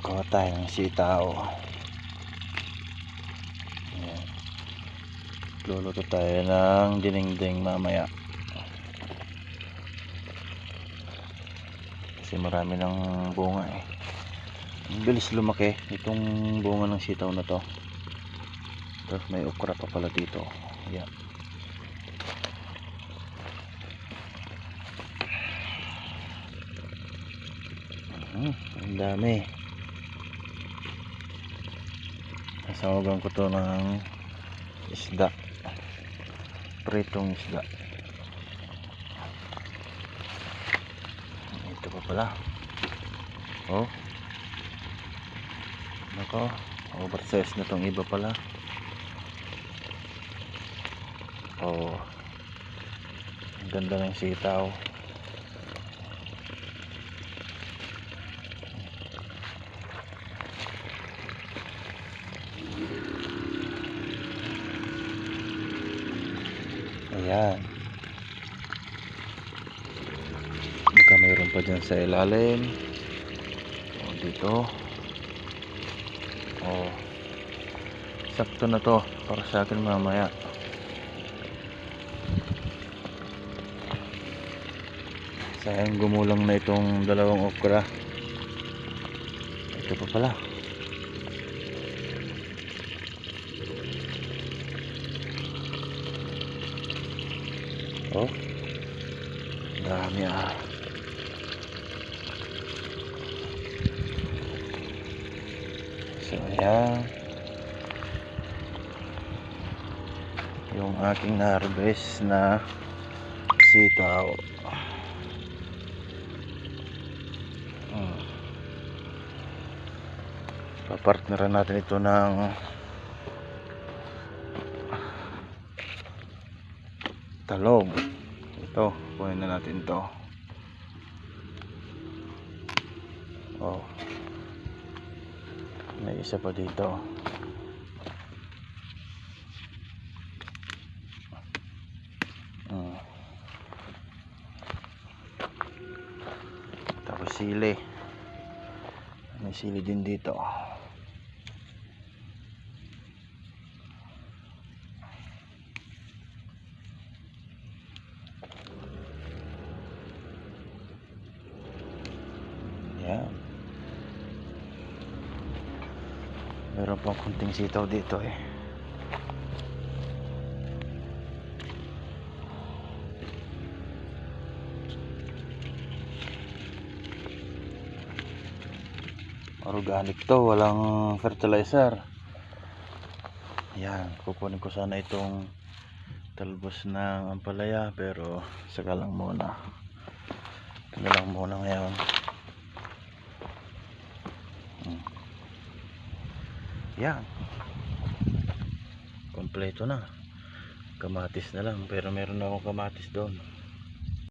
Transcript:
Kuha tayo ng sitaw. Ayan. Luluto tayo ng dinengdeng mamaya. Kasi marami ng bunga eh. Ang bilis lumaki itong bunga ng sitaw na to. Tapos may okra pa pala dito. Ayan. Ang dami. Nasawagan ko to ng isda, pritong isda. Ito pa pala. Oh, nako, oversize na tong iba pala. Oh, ang ganda ng sitaw. Ayan. Baka mayroon pa dyan sa ilalim. O, dito. O, sakto na to para sa akin mamaya. Sayang gumulang na itong dalawang okra. Ito pa pala. Oh, dami ah. So ayan, yung aking na-harvest na sitaw. Papartneran natin ito ng talong. Ito, kunin na natin ito. Oh, may isa pa dito. Tapos sili. May sili din dito. Yan. Meron pang kunting sitaw dito eh. Organic to, walang fertilizer. Yan, kukunin ko sana itong talbos ng ampalaya, pero saka lang muna. Ito na lang muna ngayon. Yan, kompleto na. Kamatis na lang, pero meron na akong kamatis doon.